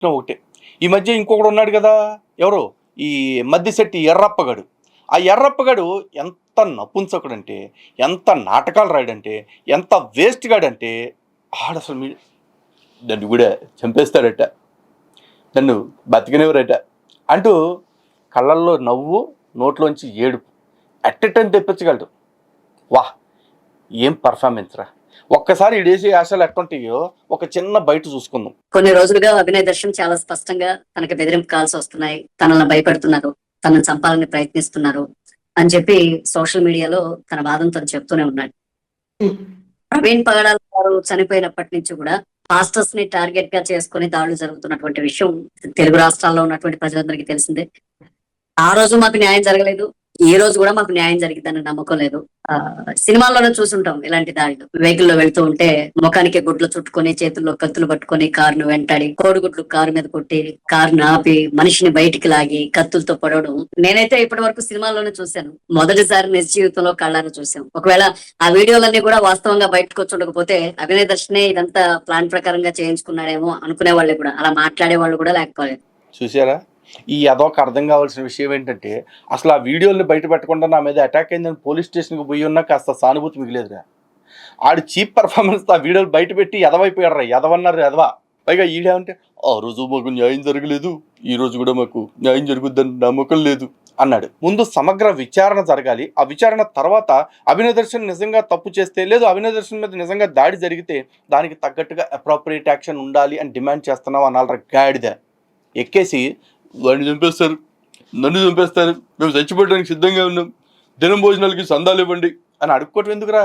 ఒకటే. ఈ మధ్య ఇంకొకడు ఉన్నాడు కదా! ఎవరు? ఈ మద్దిశెట్టి ఎర్రప్పగాడు. ఆ ఎర్రప్పగాడు ఎంత నపుంసకుడంటే, ఎంత నాటకాలు రాయడంటే, ఎంత వేస్ట్ గాడంటే, ఆడసలు నన్ను కూడా చంపేస్తాడట. నన్ను బతికనివ్వరట. అంటూ కళ్ళల్లో నవ్వు, నోట్లోంచి ఏడుపు. ఎట్ ఎ టైం తెప్పించగలడు. వాహ్! ఏం పర్ఫార్మెన్స్ రా! ఒక్కసారి ఈడేసే యాసలు ఎట్టుంటాయో ఒక చిన్న బయట చూసుకుందాం. కొన్ని రోజులుగా అభినయ్ దర్శన్ చాలా స్పష్టంగా తనకి బెదిరింపు కాల్స్ వస్తున్నాయి, తనని భయపెడుతున్నారు, తనని చంపాలని ప్రయత్నిస్తున్నారు అని చెప్పి సోషల్ మీడియాలో తన వాదన తను చెప్తూనే ఉన్నాడు. ప్రవీణ్ పగడాల గారు చనిపోయినప్పటి నుంచి కూడా పాస్టర్స్ ని టార్గెట్ గా చేసుకుని దాడులు జరుగుతున్నటువంటి విషయం తెలుగు రాష్ట్రాల్లో ఉన్నటువంటి ప్రజలందరికీ తెలిసిందే. ఆ రోజు మాకు న్యాయం జరగలేదు, ఈ రోజు కూడా మాకు న్యాయం జరిగిద్దని నమ్మకం లేదు. సినిమాల్లోనే చూసుంటాం ఇలాంటి దాడులు. వెహికల్ లో వెళ్తూ ఉంటే ముఖానికి గుడ్లు చుట్టుకొని, చేతుల్లో కత్తులు పట్టుకొని కారును వెంటాడి, కోడిగుడ్లు కారు మీద కొట్టి, కారును ఆపి, మనిషిని బయటికి లాగి కత్తులతో పొడవడం నేనైతే ఇప్పటి వరకు సినిమాల్లోనే చూశాను. మొదటిసారి నిజ జీవితంలో కళ్ళారా చూసాం. ఒకవేళ ఆ వీడియోలన్నీ కూడా వాస్తవంగా బయటకు వచ్చి ఉండకపోతే అభినయ్ దర్శనే ఇదంతా ప్లాన్ ప్రకారంగా చేయించుకున్నాడేమో అనుకునే వాళ్ళే కూడా, అలా మాట్లాడే వాళ్ళు కూడా లేకపోలేదు. చూసారా? ఈ అదొక అర్థం కావాల్సిన విషయం ఏంటంటే, అసలు ఆ వీడియోల్ని బయట పెట్టకుండా నా మీద అటాక్ అయిందని పోలీస్ స్టేషన్కి పోయి ఉన్నా కాస్త సానుభూతి మిగిలేదురా. ఆడు చీప్ పర్ఫార్మెన్స్ ఆ వీడియోలు బయట పెట్టి ఎదవైపోయాడు రా. ఎదవన్నారు ఎదవా. పైగా ఈడేమంటే, ఆ రోజు మాకు న్యాయం జరగలేదు, ఈ రోజు కూడా మాకు న్యాయం జరుగుద్దని నమ్మకం లేదు అన్నాడు. ముందు సమగ్ర విచారణ జరగాలి. ఆ విచారణ తర్వాత అభినయ్ దర్శన్ నిజంగా తప్పు చేస్తే, లేదు అభినయ్ దర్శన్ మీద నిజంగా దాడి జరిగితే దానికి తగ్గట్టుగా అప్రోప్రియేట్ యాక్షన్ ఉండాలి అని డిమాండ్ చేస్తున్నాం అనాలరా గాడిద. ఎక్కేసి వాడిని చంపేస్తారు, నన్ను చంపేస్తారు, మేము చచ్చిపోవడానికి సిద్ధంగా ఉన్నాం, దినం భోజనాలకి సందాలు ఇవ్వండి అని అడుక్కోవటం ఎందుకురా?